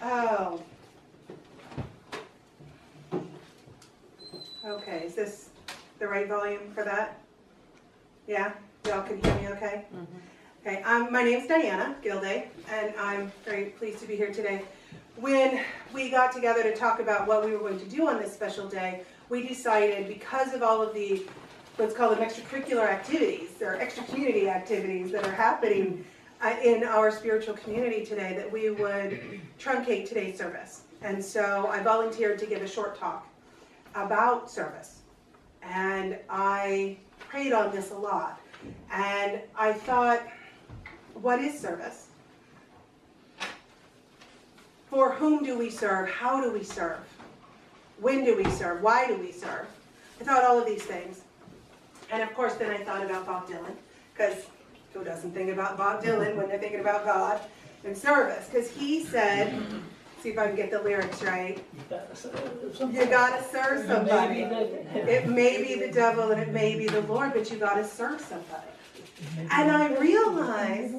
Oh. Okay, is this the right volume for that? Yeah? Y'all can hear me okay? Mm-hmm. Okay, my name's Diana Gildea, and I'm very pleased to be here today. When we got together to talk about what we were going to do on this special day, we decided, because of all of the, let's call them extracurricular activities, or extra community activities that are happening in our spiritual community today, that we would truncate today's service. And so I volunteered to give a short talk about service. And I prayed on this a lot. And I thought, what is service? For whom do we serve? How do we serve? When do we serve? Why do we serve? I thought all of these things. And of course, then I thought about Bob Dylan, because who doesn't think about Bob Dylan when they're thinking about God and service? Because he said, see if I can get the lyrics right. You gotta serve somebody. It may be the devil and it may be the Lord, but you gotta serve somebody. And I realized,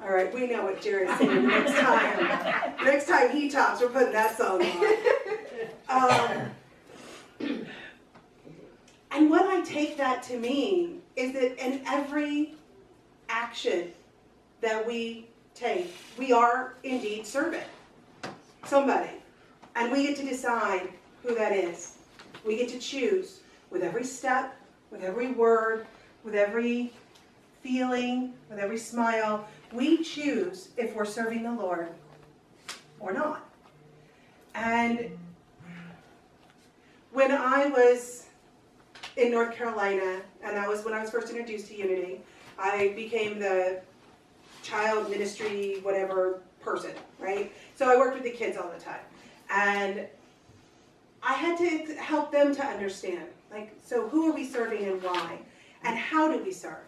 all right, we know what Jerry's saying next time. Next time he talks, we're putting that song on. And what I take that to mean is that in every action that we take, we are indeed serving somebody. And we get to decide who that is. We get to choose with every step, with every word, with every feeling, with every smile. We choose if we're serving the Lord or not. And when I was in North Carolina, and when I was first introduced to Unity, I became the child ministry, whatever person, right? So I worked with the kids all the time. And I had to help them to understand, like, so who are we serving and why? And how do we serve?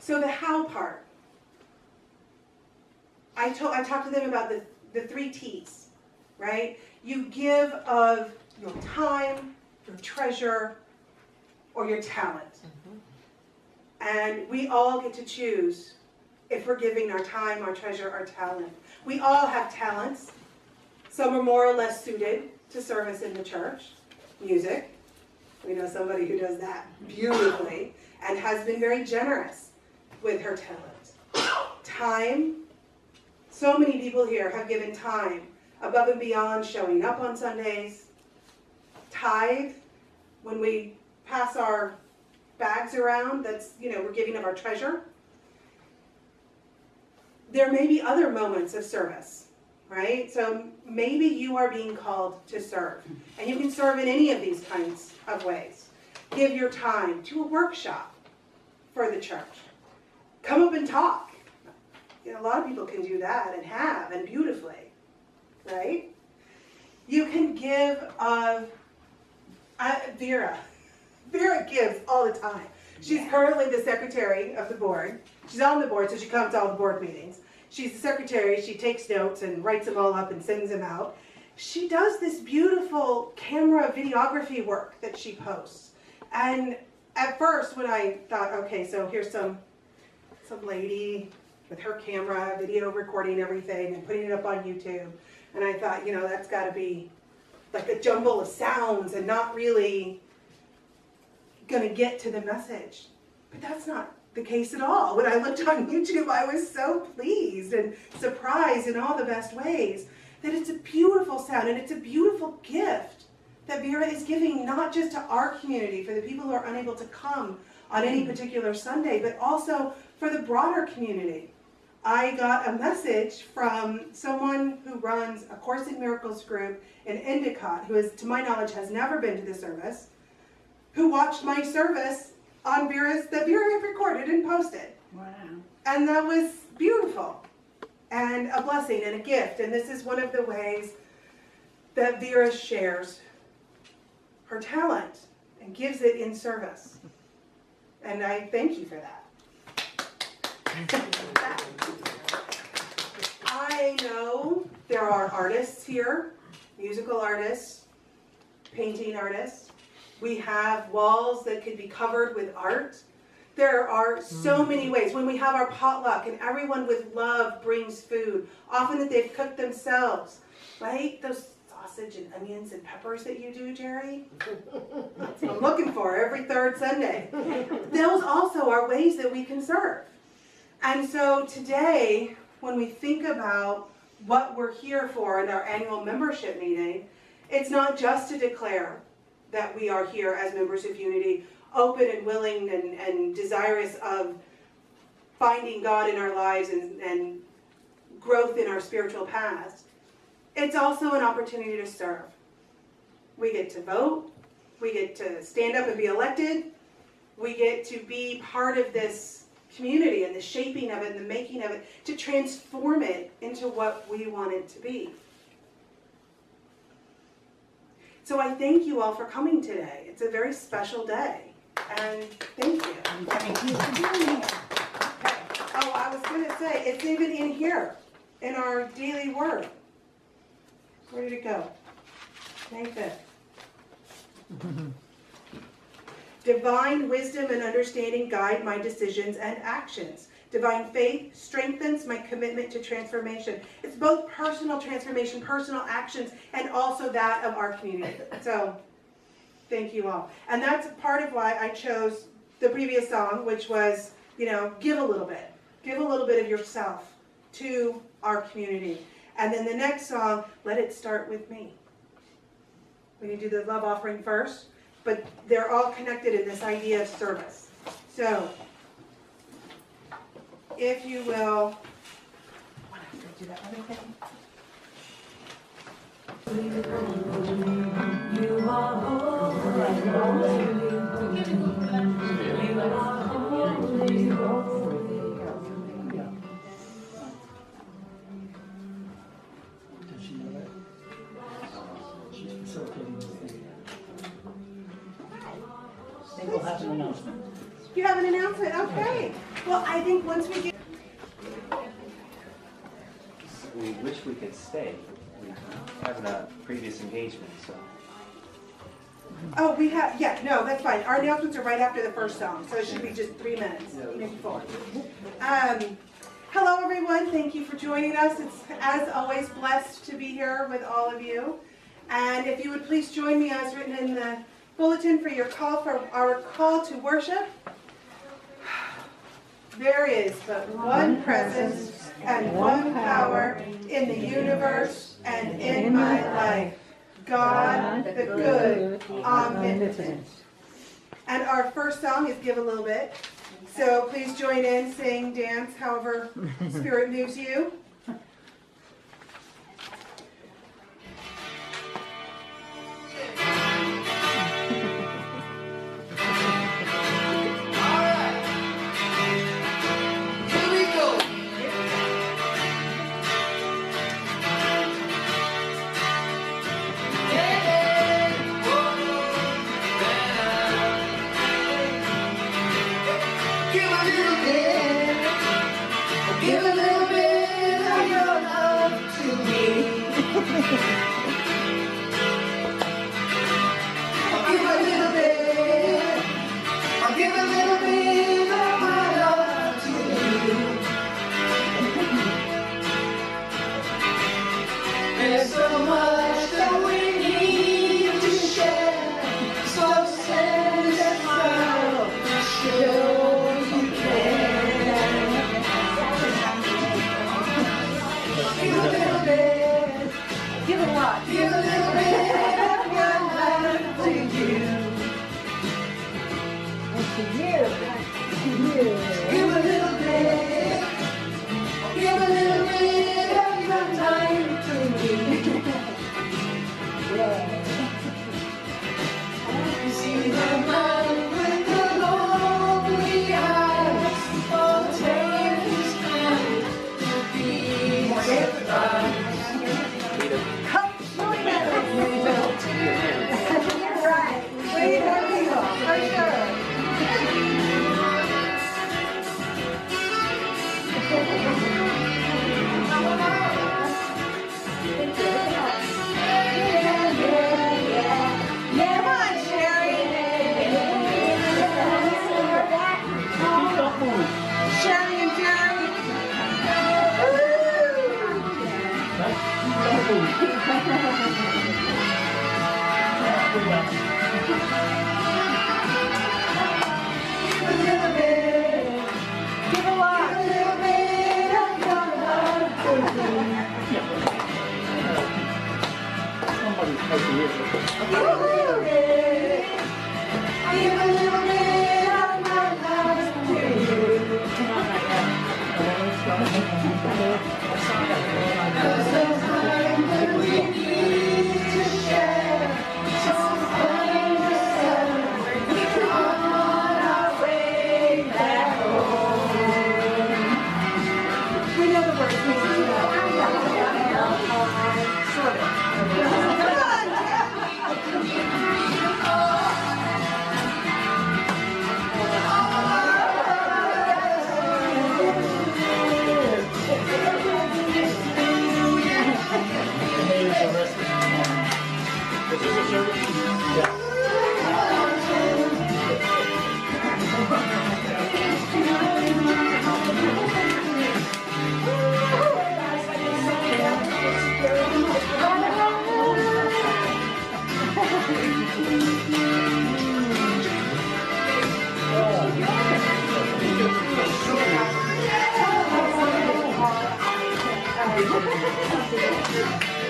So the how part, I talked to them about the 3 T's, right? You give of your time, your treasure, or your talent. And we all get to choose if we're giving our time, our treasure, our talent. We all have talents. Some are more or less suited to service in the church. Music. We know somebody who does that beautifully and has been very generous with her talent. Time. So many people here have given time above and beyond showing up on Sundays. Tithe. When we pass our bags around, that's, we're giving of our treasure. There may be other moments of service, right? So maybe you are being called to serve. And you can serve in any of these kinds of ways. Give your time to a workshop for the church. Come up and talk. A lot of people can do that and have, and beautifully, right? You can give of Vera. Vera gives all the time. She's currently the secretary of the board. She's on the board, so she comes to all the board meetings. She's the secretary. She takes notes and writes them all up and sends them out. She does this beautiful camera videography work that she posts. And at first, when I thought, okay, so here's some lady with her camera, video recording everything and putting it up on YouTube. And I thought, that's got to be like a jumble of sounds and not really going to get to the message. But that's not the case at all. When I looked on YouTube, I was so pleased and surprised in all the best ways that it's a beautiful sound and it's a beautiful gift that Vera is giving, not just to our community, for the people who are unable to come on any particular Sunday, but also for the broader community. I got a message from someone who runs a Course in Miracles group in Endicott, who is, to my knowledge, has never been to the service, who watched my service on that Vera had recorded and posted. Wow. And that was beautiful and a blessing and a gift. And this is one of the ways that Vera shares her talent and gives it in service. And I thank you for that. I know there are artists here, musical artists, painting artists. We have walls that could be covered with art There are so many ways. When we have our potluck and everyone with love brings food, often that they've cooked themselves, right? Those sausage and onions and peppers that you do, Jerry. That's what I'm looking for every third Sunday. Those also are ways that we can serve. And so today, when we think about what we're here for in our annual membership meeting, it's not just to declare that we are here as members of Unity, open and willing and desirous of finding God in our lives and growth in our spiritual paths. It's also an opportunity to serve. We get to vote. We get to stand up and be elected. We get to be part of this community and the shaping of it and the making of it, to transform it into what we want it to be. So I thank you all for coming today. It's a very special day. And thank you. Thank you for being here. Okay. Oh, I was going to say, it's even in here, in our daily word. Where did it go? May 5th. Divine wisdom and understanding guide my decisions and actions. Divine faith strengthens my commitment to transformation. It's both personal transformation, personal actions, and also that of our community. So, thank you all. And that's part of why I chose the previous song, which was, give a little bit. Give a little bit of yourself to our community. And then the next song, let it start with me. We need to do the love offering first, but they're all connected in this idea of service. So, if you will, what else did I do that other thing? You are holy, you are holy, holy. Does she know that? She's facilitating this thing. I think we'll have an announcement. You have an announcement? Okay. Well, I think once we get... We wish we could stay. We have a previous engagement, so. Oh, we have, yeah, no, that's fine. Our announcements are right after the first song, so it should be just 3 minutes, maybe 4. Hello, everyone. Thank you for joining us. It's, as always, blessed to be here with all of you. And if you would please join me as written in the bulletin for our call to worship. There is but one presence and one power in the universe and in my life. God, the good, omnipotent. And our first song is Give a Little Bit. So please join in, sing, dance, however Spirit moves you. Give a little bit of your love to me. Give a little bit. Give a little bit of my love to you. There's so much that we need to share. So send a smile to show you care. Give a little bit. Give a lot. Like the years. Give a little bit of my life to you. Sometimes we need to share. Sometimes we're on our way back home. We know the words, we know. Sort of. This is a service? Yeah.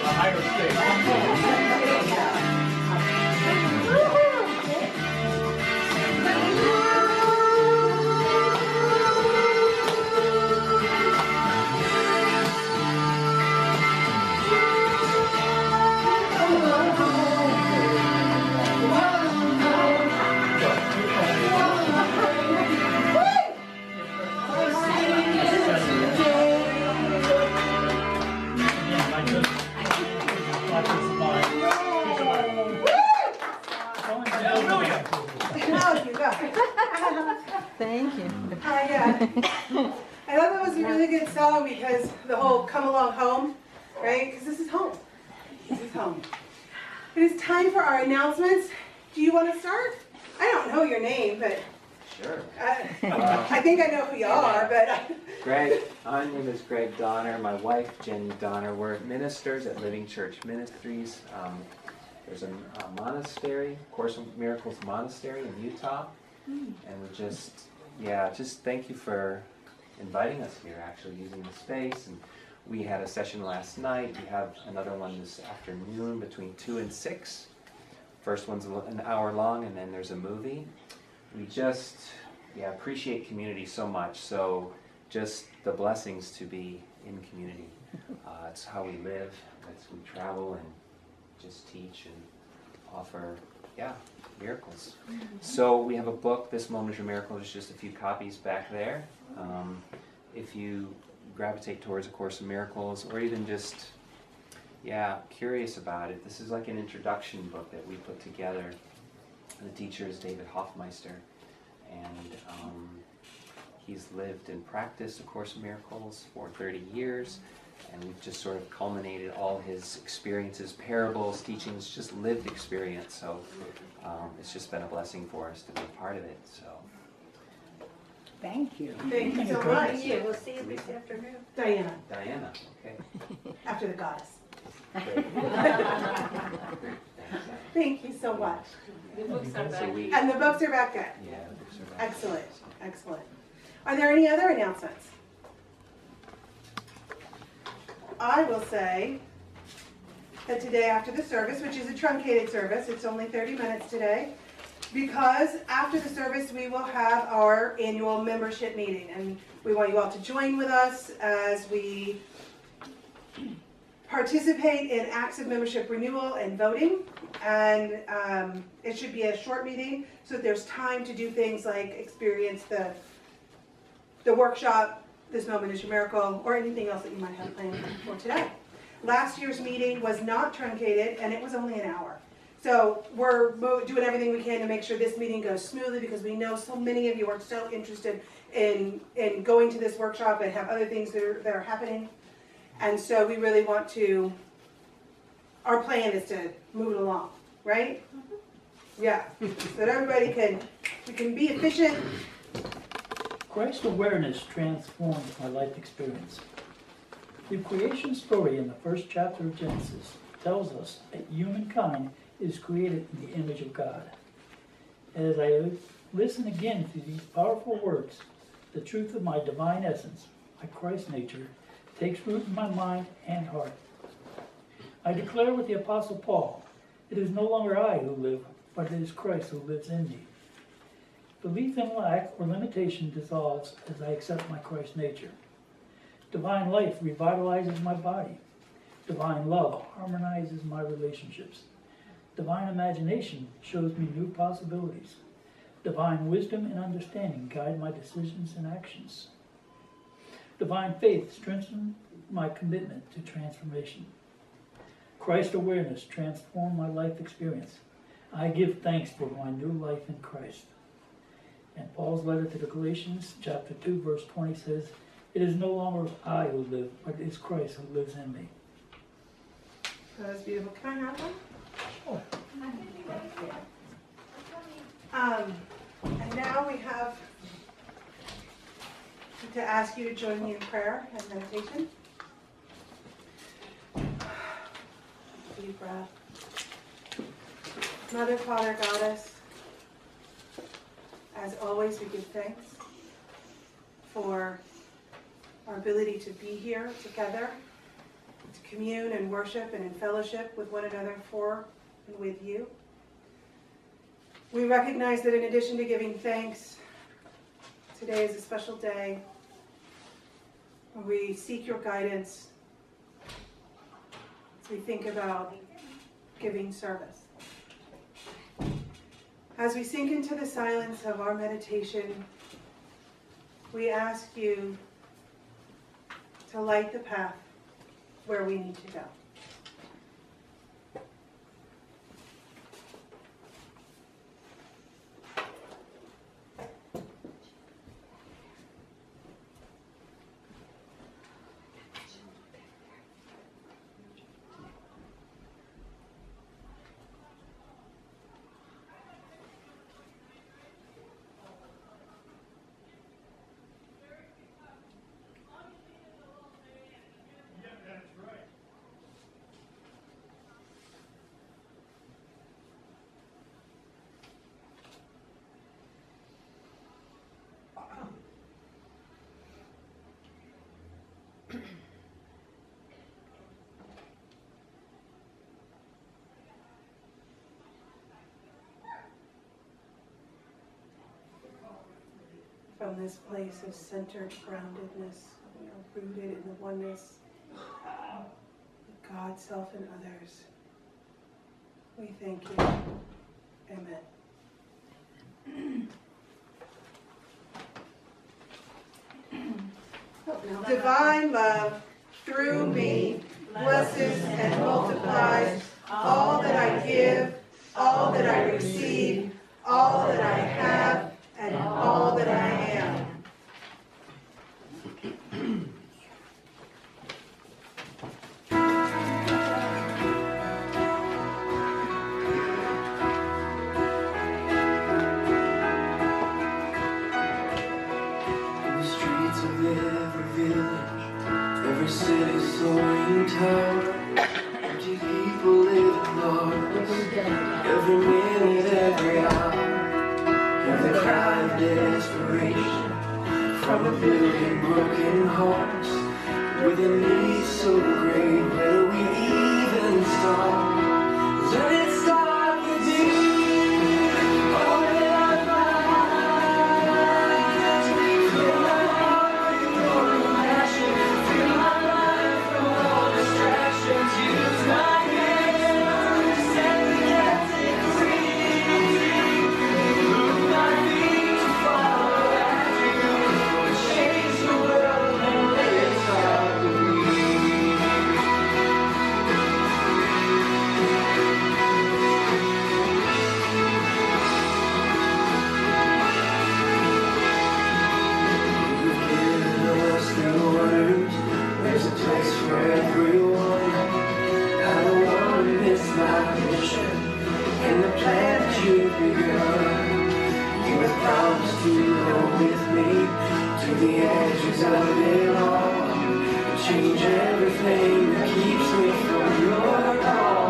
A higher state. Thank you. Yeah. I thought that was a really good song because the whole come along home, right? Because this is home. This is home. It is time for our announcements. Do you want to start? I don't know your name, but Sure. I think I know who you are, but Greg, my name is Greg Donner. My wife, Jenny Donner. We're ministers at Living Church Ministries. There's a monastery, Course of Miracles Monastery in Utah. And we just thank you for inviting us here, actually using the space. And we had a session last night. We have another one this afternoon between 2 and 6. First one's an hour long, and then there's a movie. We just appreciate community so much. So just the blessings to be in community. It's how we live. We travel and just teach and offer miracles. So we have a book, This Moment is Your Miracle. There's just a few copies back there. If you gravitate towards A Course in Miracles, or even just curious about it, this is like an introduction book that we put together. The teacher is David Hoffmeister, and he's lived and practiced A Course in Miracles for 30 years. And we've just sort of culminated all his experiences, parables, teachings, just lived experience. So it's just been a blessing for us to be a part of it. So Thank you. thank you so much. We'll see you this afternoon. Diana, okay. after the goddess. Great. Thank you so much. So And the books are back there. the books are back. Excellent, excellent. Are there any other announcements? I will say that today after the service, which is a truncated service, it's only 30 minutes today, because after the service we will have our annual membership meeting, and we want you all to join with us as we participate in acts of membership renewal and voting. And it should be a short meeting so that there's time to do things like experience the workshop, This Moment is Your Miracle, or anything else that you might have planned for today. Last year's meeting was not truncated, and it was only an hour. So we're doing everything we can to make sure this meeting goes smoothly, because we know so many of you are so interested in going to this workshop and have other things that are happening. And so we really want to, our plan is to move it along, right? Yeah, so that everybody we can be efficient. Christ awareness transformed my life experience. The creation story in the first chapter of Genesis tells us that humankind is created in the image of God. As I listen again to these powerful words, the truth of my divine essence, my Christ nature, takes root in my mind and heart. I declare with the Apostle Paul It is no longer I who live, but it is Christ who lives in me. Belief in lack or limitation dissolves as I accept my Christ nature. Divine life revitalizes my body. Divine love harmonizes my relationships. Divine imagination shows me new possibilities. Divine wisdom and understanding guide my decisions and actions. Divine faith strengthens my commitment to transformation. Christ awareness transforms my life experience. I give thanks for my new life in Christ. And Paul's letter to the Galatians, chapter 2, verse 20 says, it is no longer I who live, but it is Christ who lives in me. That was beautiful. Can I have one? Sure. And now we have to ask you to join me in prayer and meditation. Deep breath. Mother, Father, Goddess, as always, we give thanks for our ability to be here together, to commune and worship and in fellowship with one another for and with you. We recognize that in addition to giving thanks, today is a special day where we seek your guidance as we think about giving service. As we sink into the silence of our meditation, we ask you to light the path where we need to go. From this place of centered groundedness, we are rooted in the oneness of God, self, and others. We thank you. Amen. Divine love, through me, blesses and multiplies all that I give, all that I receive, all that I have, and all that I am. The streets of every village, every city, soaring tower, empty people live in darkness, every minute, every hour. Hear the cry of desperation from a billion broken hearts, with a need so great, where we even start? Let it start with me. Open up my eyes, fill my heart with your compassion, fill my life from all distractions. Use my hands to set the captive free. Move my feet to follow after you, change the world and let it start with me. You've given us the orders, there's a place for everyone. I don't want to miss my mission and the plan that you've begun. You have promised to go with me to the edges of it all, and change everything that keeps me from your call.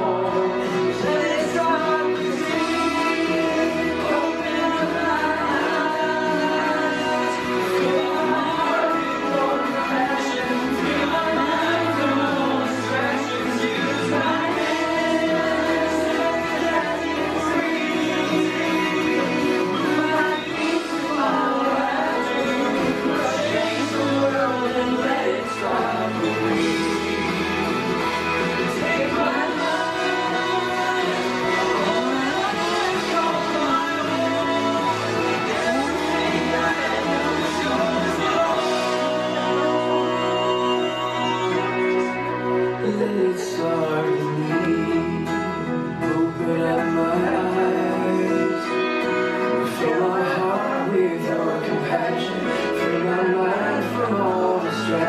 Let it start with me. Open up my eyes, fill my heart with your compassion, fill my mind from all distractions. Use my hands to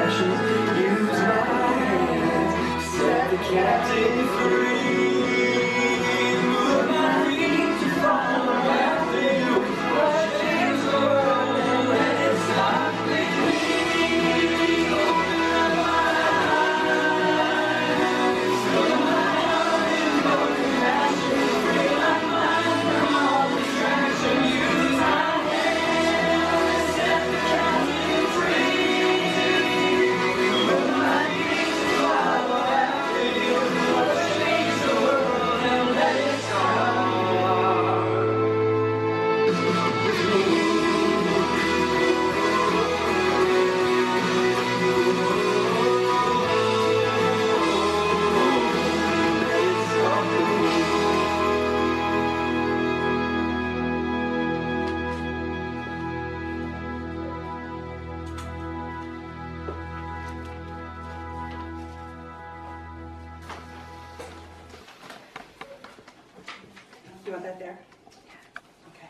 compassion. Use my hands, set the captive free. Put my feet to follow after you. Watch hands world and let it start with me. Open up my eyes, fill my heart with your compassion. Free my mind from all distraction. Use my hands, set the captive free. Put my feet to follow after you. Let's change the world and let it start with me. Let it start with me. Do you want that there? Okay.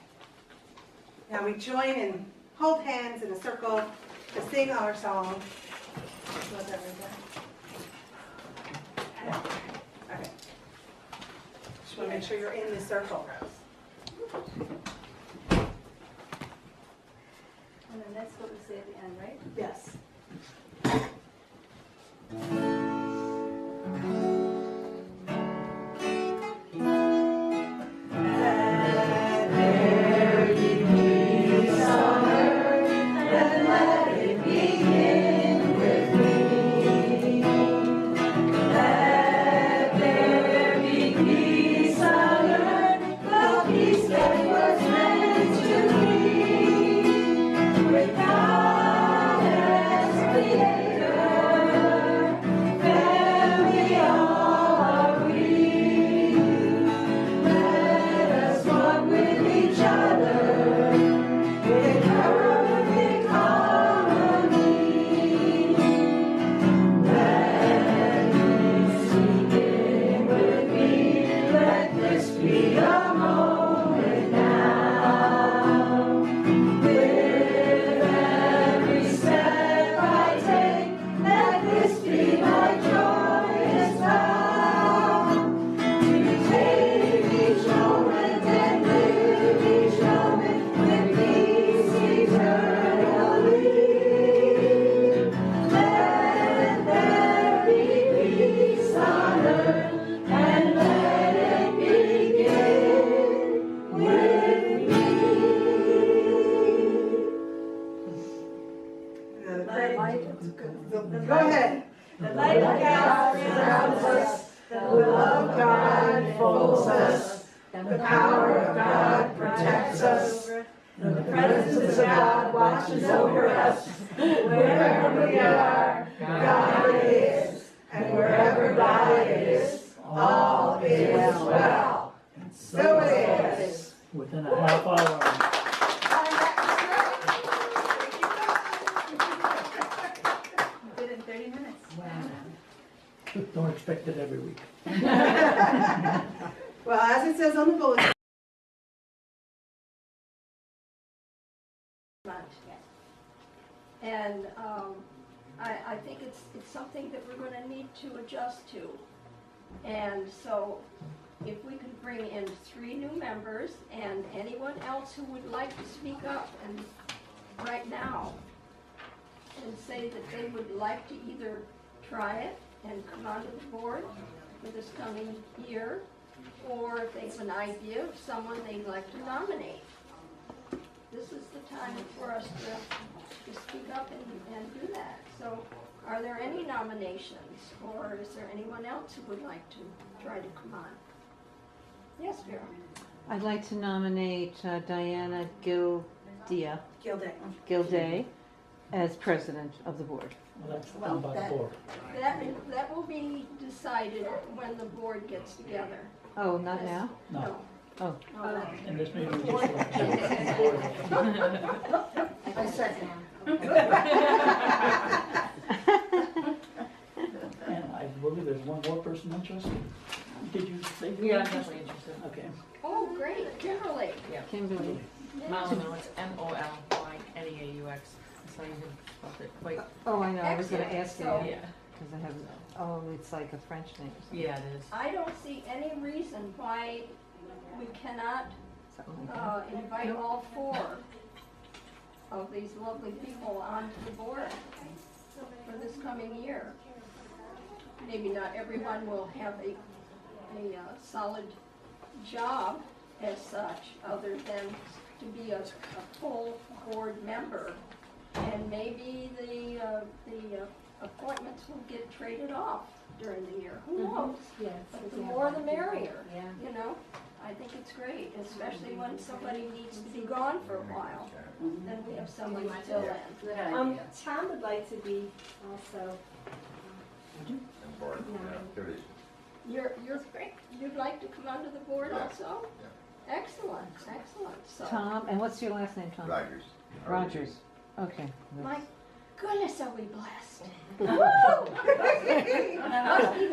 Now we join and hold hands in a circle to sing our song. Do you want that right there? Okay. Just want to make sure you're in the circle. And then that's what we say at the end, right? Yes. Go ahead. The light of God surrounds us, the love of God enfolds us, the power of God protects us, the presence of God watches over us. Wherever we are, God is, and wherever God is, all is well. So it is. Within a half hour. We did it in 30 minutes. Don't expect it every week. Well, as it says on the bulletin. And I think it's something that we're going to need to adjust to. And so if we could bring in 3 new members and anyone else who would like to speak up and right now and say that they would like to either try it and come onto the board for this coming year, or if they have an idea of someone they'd like to nominate. This is the time for us to speak up and do that. So are there any nominations, or is there anyone else who would like to try to come on? Yes, Vera. I'd like to nominate Diana Gildea as president of the board. Well, that's done by the board. That will be decided when the board gets together. Oh, not now? No. Oh. No. And this meeting we just went to. I second. And I believe there's one more person interested. Did you say? Yeah, I'm definitely interested. Okay. Oh, great, Kimberly. Kimberly. Molyneux, it's Molyneux. It's so you spelled it quite, Oh, I know, I was gonna Excellent. ask you, So- yeah, because I have, oh, it's like a French name or something. yeah, it is. I don't see any reason why we cannot Something like that. invite all four of these lovely people onto the board for this coming year. Maybe not everyone will have a solid job as such, other than to be a full board member. And maybe the appointments will get traded off during the year, who knows? Yes. But the more the merrier, Yeah. you know? I think it's great, especially when somebody needs to be gone for a while. Then we have somebody to fill in. Good idea. Tom would like to be also. You'd like to come onto the board also? Excellent, excellent, so. Tom, and what's your last name, Tom? Rogers. Rogers, okay. My goodness, are we blessed?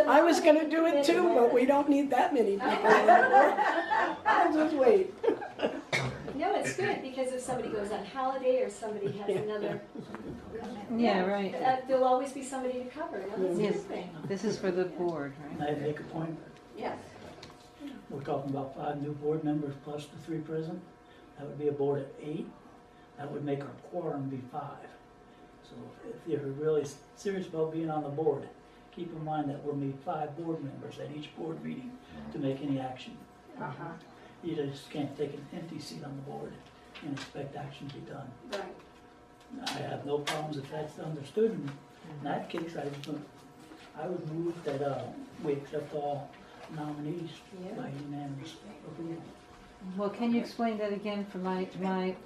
I was gonna do it too, but we don't need that many people anymore. I'll just wait. No, it's good, because if somebody goes on holiday or somebody has another. Yeah, right. There'll always be somebody to cover, and that's a Yes. good thing. This is for the board, Can right? I make a point? Yes, We're talking about 5 new board members plus the 3 present. That would be a board of 8. That would make our quorum be 5. So if you're really serious about being on the board, keep in mind that we'll need 5 board members at each board meeting to make any action. uh-huh, You just can't take an empty seat on the board and expect action to be done. right. I have no problems if that's understood. In that case, I would move that we accept all nominees by unanimous approval. Well, can you explain that again for my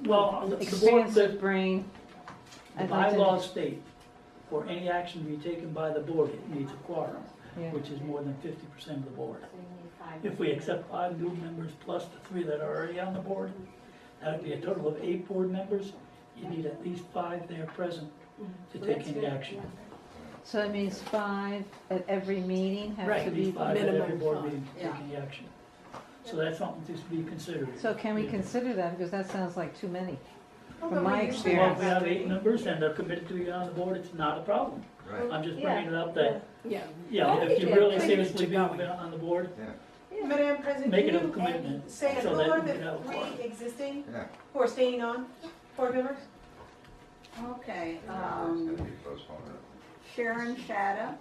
Well, the board, expansive brain? the I'd like to- bylaws state, for any action to be taken by the board, it needs a quorum, Yeah. which is more than 50% of the board. So you need 5. If we accept 5 new members plus the 3 that are already on the board, that would be a total of 8 board members. You need at least 5 there present to Well, take that's any good, action. yeah. So that means 5 at every meeting have Right. to To be be. 5 at every minimum board 5, meeting to take any action. So that's something to be considered. So can we consider that, because that sounds like too many? Although my we usually Well, experience. if we have 8 members and they're committed to being on the board, it's not a problem. Right. I'm just Yeah. bringing it up that, Yeah. yeah, if you Yeah. really Yeah. seriously Yeah. being on the board, Madam President, Make can it a you commitment say so who that are we can have a the quorum. 3 existing Yeah. who are staying on board members? Okay, It's gonna be postponed. Sharon Shada.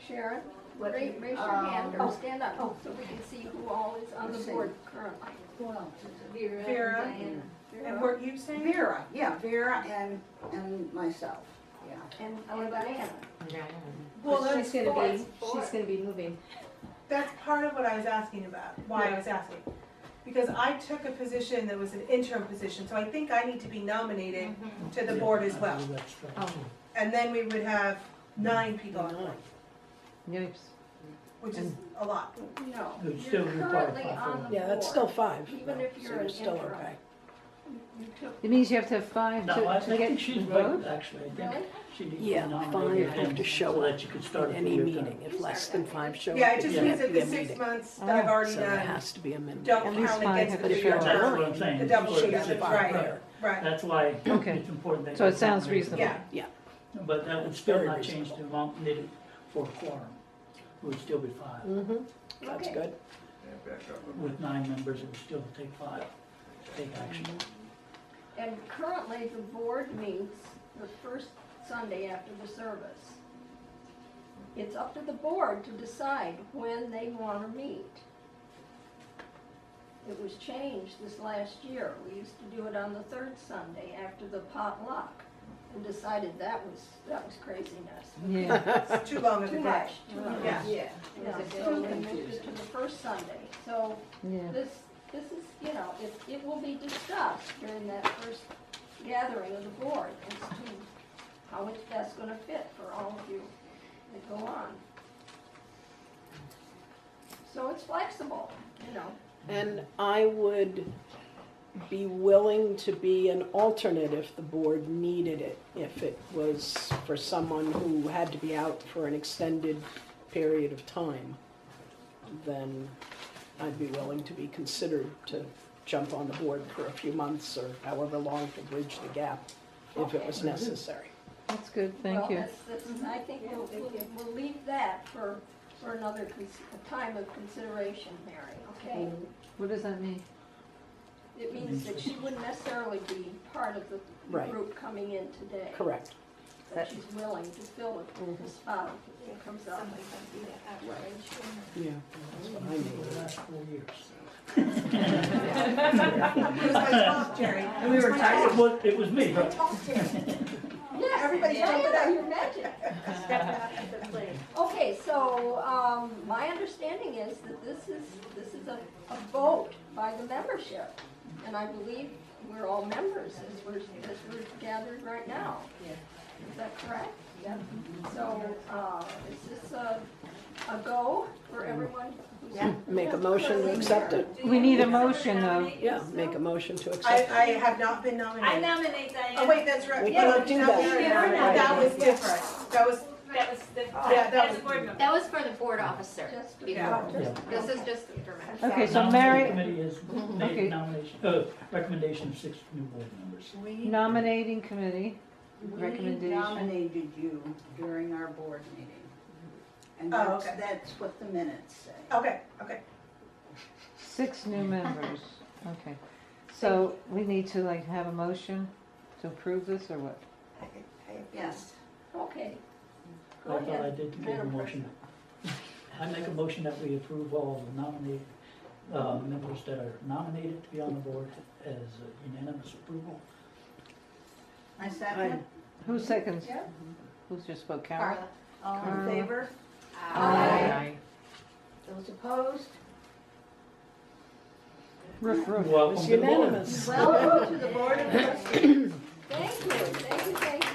Sharon, What- raise your hand or stand up so we can see who all is on the Let's see. board currently. Vera. Vera. Diana. And were you saying? Vera, yeah, Vera and myself, yeah. And Diana. Well, But that's, she's gonna be moving. that's part of what I was asking about, why I was asking. Because I took a position that was an interim position, so I think I need to be nominated to the board as well. I believe that's right, Oh. too. And then we would have 9 people on board, Yikes. which is a lot. No, You'd you're still require currently 5 on the board. Yeah, that's still 5. Even if you're So an still interim. okay. You took, It means you have to have 5 No, I to think get she's to right, vote? actually. I think really? she needs to be Yeah, nominated 5 have again to show so up that you can start at a any 3-year meeting. term. If less than 5 show up, Yeah, it it just can't means that be the a 6 meeting. months that I've Oh. already So there done has to be a minimum. don't At least count 5 against have the to three show year up. That's term. what I'm saying. The double Before shoot, six right, there. right. That's why Okay. it's important that. So it you sounds nominate reasonable. them. Yeah. But that would still Very not change the amount needed for a quorum. It would still be 5. Mm-hmm, that's Okay. good. Yeah, back up. With 9 members, it would still take 5 to take action. and currently the board meets the first Sunday after the service. It's up to the board to decide when they want to meet. It was changed this last year. We used to do it on the 3rd Sunday after the potluck, and decided that was craziness. Yeah. It's too long of a Too day. much, too much. Yeah. Yeah, so we moved it to the first Sunday. So Yeah. this is, you know, it will be discussed during that first gathering of the board as to how it's best gonna fit for all of you that go on. So it's flexible, you know. And I would be willing to be an alternate if the board needed it. If it was for someone who had to be out for an extended period of time, then I'd be willing to be considered to jump on the board for a few months or however long to bridge the gap if it was necessary. That's good, thank you. I think we'll leave that for another time of consideration, Mary, okay? What does that mean? It means that she wouldn't necessarily be part of the Right. group coming in today. Correct. That she's willing to fill the spot if it comes up. Yeah, that's what I For made. the last 4 years. Who's my top, Jerry? And we were tired. It was me, but. Yes, everybody's jumping out your magic. Okay, so, my understanding is that this is a vote by the membership. And I believe we're all members as we're gathered right now. Is that correct? Yeah. So, is this a go for everyone? Yeah. Make a motion to accept it. We need a motion though. Yeah, make a motion to I accept it. have not been I nominated. nominate Diane. Oh, wait, that's right. We Yeah, can't do that. That was different. That was, That was the, Yeah, that as was- a board member. That was for the board officer. Just Yeah. This is just the information. Okay, so Nominating Mary, Committee has Okay. made recommendation of 6 new board members. nominating committee, We recommendation. nominated you during our board meeting. And Oh, that's, okay. that's what the minutes say. okay, okay. 6 new members, okay. So we need to like have a motion to approve this or what? Yes. Okay. I Go thought I ahead. did give a Madam motion. I make a motion that we approve all the nominated members that are nominated to be on the board as unanimous approval. I second. Who seconds? Yeah. Who's just spoke, Carol? All in Carla. favor? Aye. Those opposed? Roof, roof. Welcome It's to the board. unanimous. Welcome to the Board of Trustees. Thank you, thank you, thank you.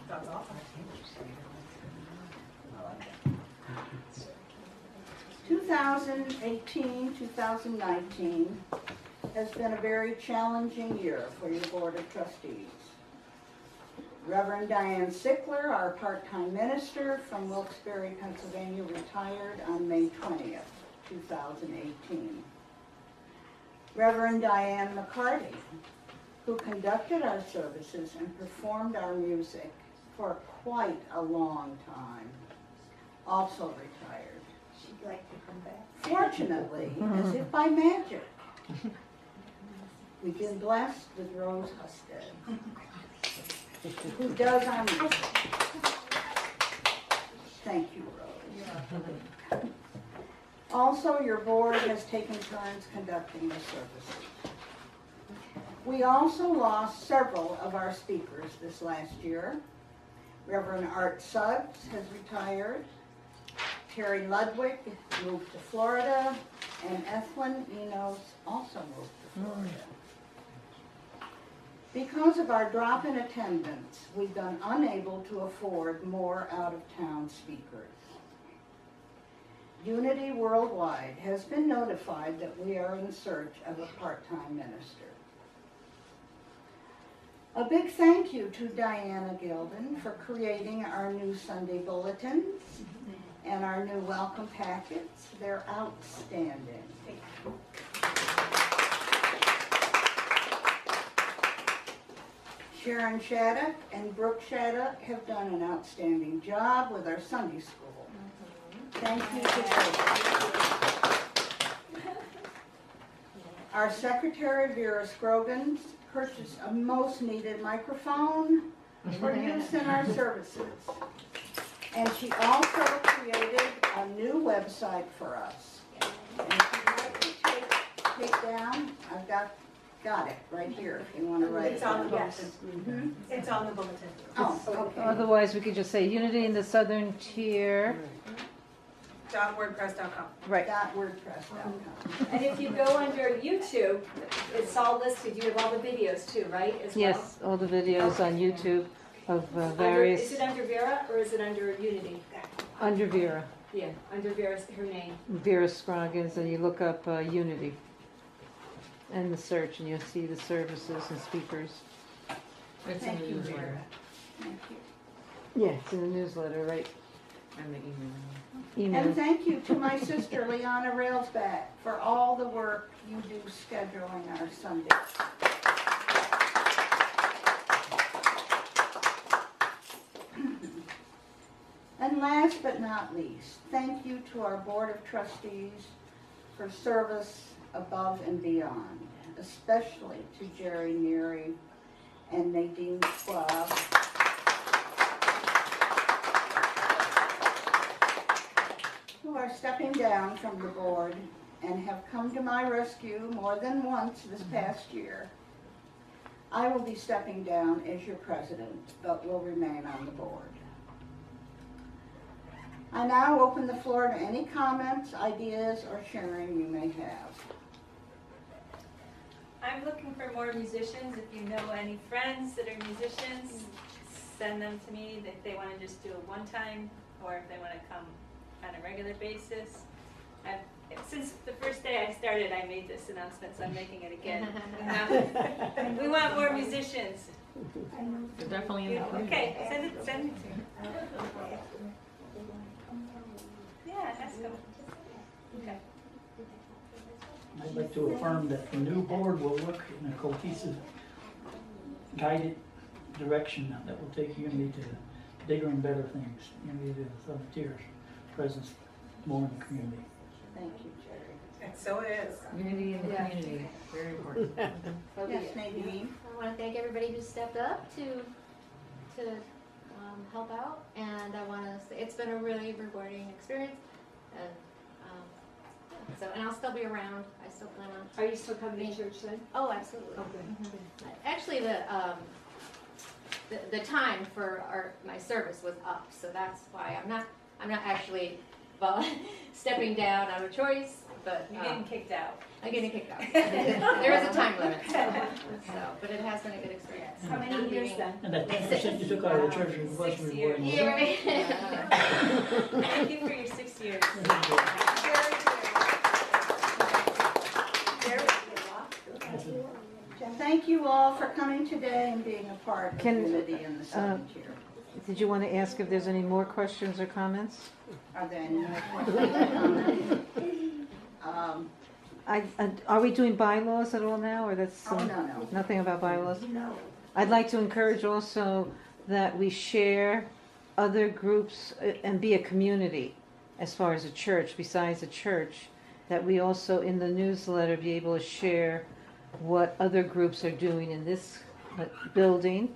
That's awesome. 2018, 2019 has been a very challenging year for your Board of Trustees. Reverend Diane Sickler, our part-time minister from Wilkes-Barre, Pennsylvania, retired on May 20th, 2018. Reverend Diane McCarty, who conducted our services and performed our music for quite a long time, also retired. She'd like to come back. Fortunately, as if by magic, we've been blessed with Rose Husted, who does our music. Thank you, Rose. Also, your board has taken turns conducting the services. We also lost several of our speakers this last year. Reverend Art Suggs has retired. Terry Ludwig moved to Florida, and Ethlyn Enos also moved to Florida. Because of our drop in attendance, we've been unable to afford more out-of-town speakers. Unity Worldwide has been notified that we are in search of a part-time minister. A big thank you to Diana Gilden for creating our new Sunday bulletins and our new welcome packets. They're outstanding. Sharon Shattuck and Brooke Shattuck have done an outstanding job with our Sunday school. Thank you to both. Our secretary, Vera Scroggins, purchased a most needed microphone for use in our services. And she also created a new website for us. And if you'd like to take down, I've got it right here if you want to write it It's on the down. bulletin. It's on the bulletin. Oh, okay. Otherwise, we could just say Unity in the Southern Tier. .wordpress.com. Right. .wordpress.com. And if you go under YouTube, it's all listed, you have all the videos too, right, as well? Yes, all the videos on YouTube of Is various, it under Vera or is it under Unity? under Vera, Yeah, under Vera's, her name. Vera Scroggins, and you look up Unity and the search, and you'll see the services and speakers. It's in Thank the you, newsletter. Vera. Thank you. Yeah, it's in the newsletter, right? And the email. And thank you to my sister, Liana Railsback, for all the work you do scheduling our Sundays. And last but not least, thank you to our Board of Trustees for service above and beyond, especially to Jerry Neary and Nadine Schwab, who are stepping down from the board and have come to my rescue more than once this past year. I will be stepping down as your president, but will remain on the board. I now open the floor to any comments, ideas, or sharing you may have. I'm looking for more musicians. If you know any friends that are musicians, send them to me if they want to just do it one time or if they want to come on a regular basis. Since the first day I started, I made this announcement, so I'm making it again. We want more musicians. They're definitely in the community. Okay, send it to me. Yeah, ask them. Okay. I'd like to affirm that the new board will work in a cohesive, guided direction that will take Unity to bigger and better things. Unity to volunteers, presence more in the community. Thank you, Jerry. And so it is. Unity in the community, very important. Yes, Nadine? I want to thank everybody who stepped up to help out, and I want to say it's been a really rewarding experience, and and I'll still be around. I still plan on. Are you still coming to church then? Oh, absolutely. Okay. Actually, the time for my service was up, so that's why I'm not actually stepping down out of choice, but You're getting kicked out. I'm getting kicked out. There is a time limit, but it has been a good experience. How many years then? And that 10% you took out of the treasury was 6 years. rewarding. Yeah, right. Thank you for your 6 years. Thank you all for coming today and being a part of Can- Unity in the seventh year. Did you want to ask if there's any more questions or comments? Are there any more questions or comments? Are we doing bylaws at all now, or that's? Oh, no. Nothing about bylaws? No. I'd like to encourage also that we share other groups and be a community as far as a church, besides a church, that we also in the newsletter be able to share what other groups are doing in this building,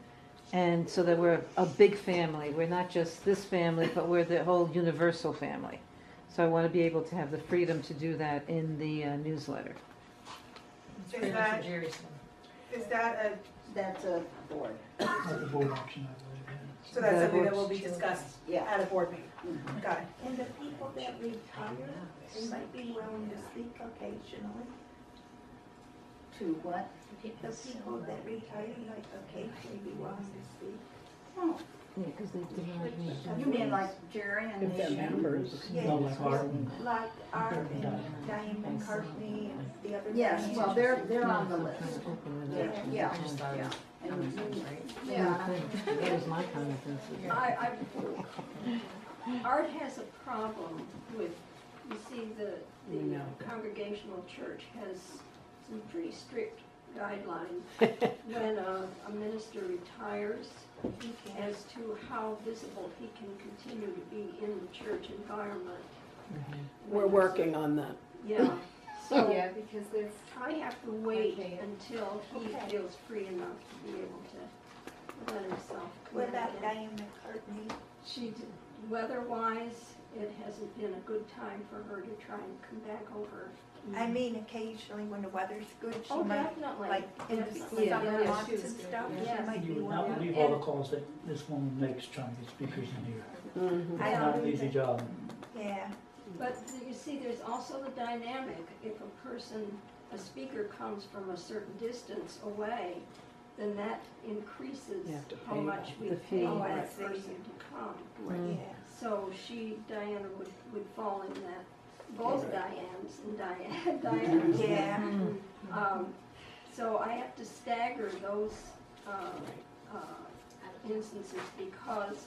and so that we're a big family. We're not just this family, but we're the whole universal family. So I want to be able to have the freedom to do that in the newsletter. That's a board. That's a board action, I believe, yeah. So that's something that will be discussed Yeah. at a board meeting. Got it. And the people that retire, they might be willing to speak occasionally. To what? The people that retire might occasionally be willing to speak. Oh, Yeah, because they didn't. you mean like Jerry and If they're Nadine? members. No, like Art. Like Art and Diane McCartney and the other. Yes, Diane. well, they're on the list. Yeah. And Yeah. That was my comment. Art has a problem with, you see, the Congregational church has some pretty strict guidelines when a minister retires as to how visible he can continue to be in the church environment. We're working on that. Yeah, so Yeah, because there's. I have to wait until he feels free enough to be able to let himself come What about in. Diane McCartney? Weather-wise, it hasn't been a good time for her to try and come back over. I mean, occasionally when the weather's good, she Oh, might, definitely. like in the Yeah. summer Yeah. months and stuff, she Yes. might You be would not willing. believe all the calls that this woman makes trying to get speakers in here. Mhm. I It's not don't an easy either. job. Yeah, But you see, there's also the dynamic, if a speaker comes from a certain distance away, then that increases You have to how pay much we the pay fee. Oh, I that see. person to come. yeah. So Diana would fall in that, both Dianes and Diana. Yeah. So I have to stagger those instances because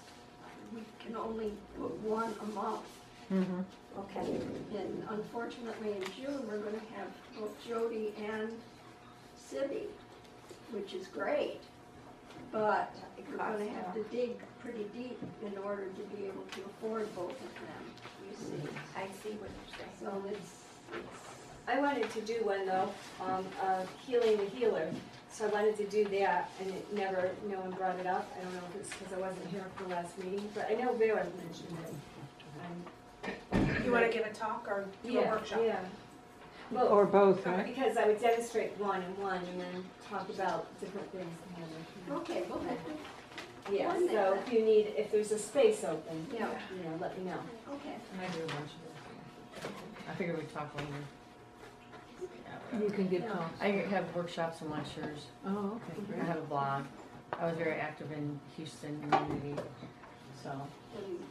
we can only put one a month. Mm-hmm. Okay. And unfortunately, in June, we're gonna have both Jody and Sibby, which is great. But we're gonna have to dig pretty deep in order to be able to afford both of them, you see. I see what you're saying. So it's I wanted to do one though, Healing the Healer. So I wanted to do that, and no one brought it up. I don't know if it's because I wasn't here for the last meeting, but I know Vera mentioned it. You wanna give a talk or do a workshop? Yeah. Well, Or both, right? because I would demonstrate one and one, and then talk about different things together. okay, well, Yeah, One so minute. if there's a space open, Yeah. let me know. okay. And I do a bunch of it. I figure we'd talk later. You can give talks. I have workshops and lectures. Oh, okay, I have a blog. I was very active in Houston community, so.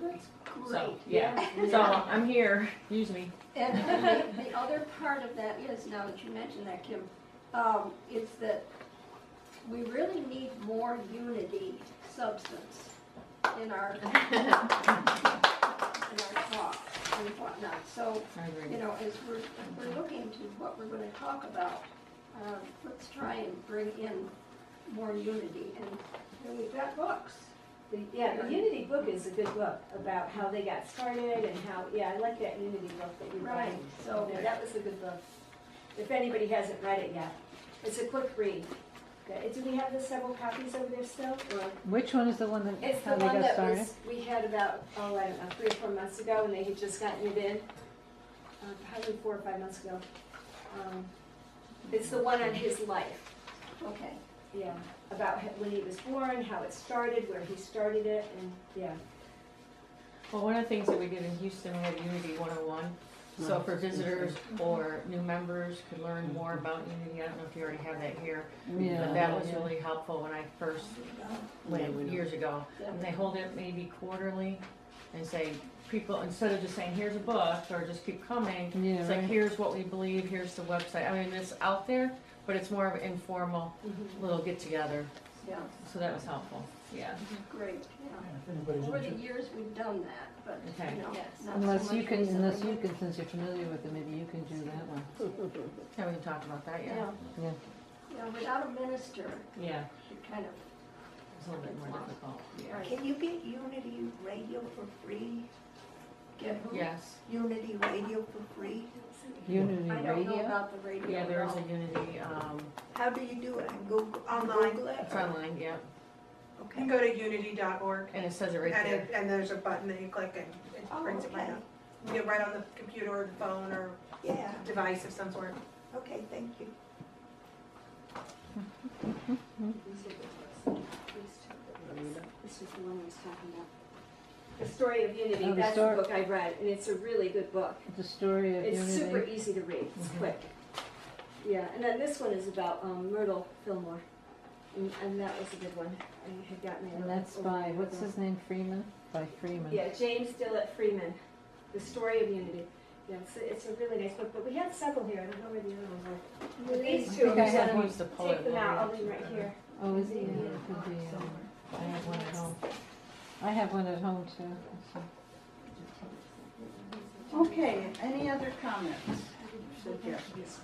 That's So, great. yeah. So I'm here, use me. And the other part of that is, now that you mentioned that, Kim, is that we really need more unity substance in our talk and whatnot. So, I agree. you know, as we're looking to what we're gonna talk about, let's try and bring in more unity. And we've got books. The Unity book is a good book about how they got started and how, I like that Unity book that you Right, read. so- Yeah, that was a good book. If anybody hasn't read it yet, it's a quick read. Do we have the several copies over there still? Or? Which one is the one that, It's how the they one got that started? we had about, I don't know, 3 or 4 months ago, and they had just gotten it in. Probably 4 or 5 months ago. It's the one on his life. Okay. Yeah, about when he was born, how it started, where he started it, and Well, one of the things that we did in Houston, we had Unity 101. So for visitors or new members could learn more about Unity. I don't know if you already have that here. Yeah. But that was really helpful when I first went years ago. And they hold it maybe quarterly and say, people, instead of just saying, here's a book, or just keep coming, Yeah, it's like, right. here's what we believe, here's the website. I mean, it's out there, but it's more of an informal little get-together. Yeah, So that was helpful, yeah. great, yeah. If anybody's Over the interested. years, we've done that, but, Okay. you know, Yes. not so Unless you much can, recently. since you're familiar with it, maybe you can do that one. Yeah, we can talk about that, yeah. Yeah, Yeah. yeah, without a minister, Yeah, it kind of, it's a little bit more difficult, yeah. Can you get Unity Radio for free? get who? Yes, Unity Radio for free? Unity I don't know Radio? about the radio. yeah, there is at a all. Unity, How do you do it? On Google? Online. Google it? it's online, yeah, You can go to unity.org and it says it right and, there. and there's a button that you click and it Oh, brings it right okay. up. You get right on the computer or the phone or Yeah, device of some sort. okay, thank you. these are the books. These two. This is the one I was talking about. The Story of Unity, Oh, the that's the story- book I read, and it's a really good book. The story of It's Unity. super easy to read, it's quick. Yeah, and then this one is about Myrtle Fillmore, and that was a good one. I had gotten it. And that's over by, a year what's ago. his name, Freeman? By Freeman. Yeah, James Dillett Freeman, The Story of Unity. Yeah, it's a really nice book, but we had several here, I don't know where the other ones are. Well, these two, think I I'm have gonna one. Use the pull take it them out, one. I'll leave right here. Oh, is it? Yeah, it could be, I have one at home. I have one at home too. So- Okay, any other comments, suggestions?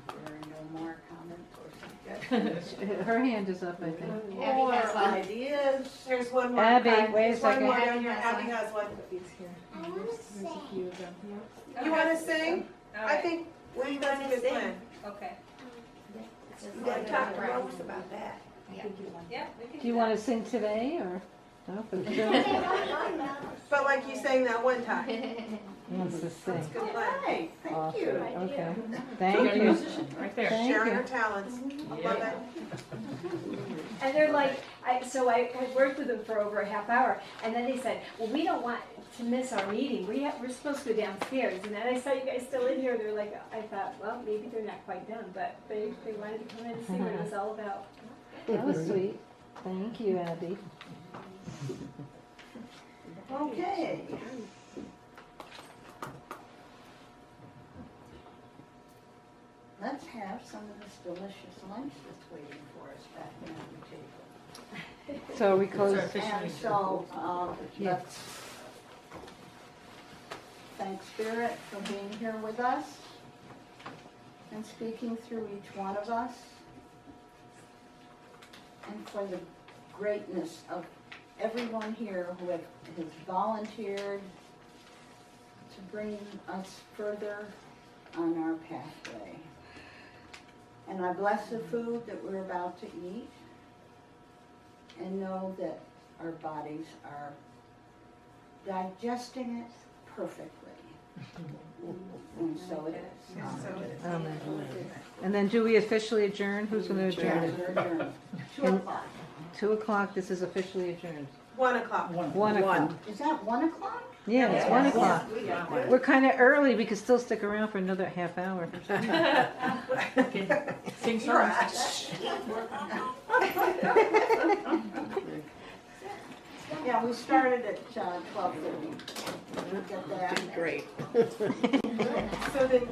There are no more comments or suggestions? Her hand is up, I think. Abby Or has one. ideas? There's one more. Abby, card. wait a There's one second. more Abby down here. has Abby one. has one. These here. There's a few of them. You wanna sing? All I right. think What do you that's a want to good sing? plan. Okay, You gotta talk to Rose about that. yeah, we can Do you want to sing today or? No, for the show? But like you sang that one time. He wants to sing. That's a good plan. Hey, thank Awesome. you. Okay. You Thank got a you. musician right there. Thank Sharing you. her talents. I love it. And they're like, so I had worked with them for over a half hour, and then they said, well, we don't want to miss our meeting. We're supposed to go downstairs. And then I saw you guys still in here. They're like, I thought, well, maybe they're not quite done, but they wanted to come in and see what it was all about. That was sweet. Thank you, Abby. Okay. Let's have some of this delicious lunch that's waiting for us back there on the table. So we close. And so, Yeah. let's thank Spirit for being here with us and speaking through each one of us, and for the greatness of everyone here who has volunteered to bring us further on our pathway. And I bless the food that we're about to eat, and know that our bodies are digesting it perfectly. And so it is. Amen. And then do we officially adjourn? Who's going to adjourn? We're adjourned. 2 o'clock. 2 o'clock, this is officially adjourned. 1 o'clock. 1 o'clock. Is that 1 o'clock? Yeah, it's 1 o'clock. We're kind of early, we could still stick around for another half hour. Sing songs. Yeah, we started at 12:30. Get that. Great. So then,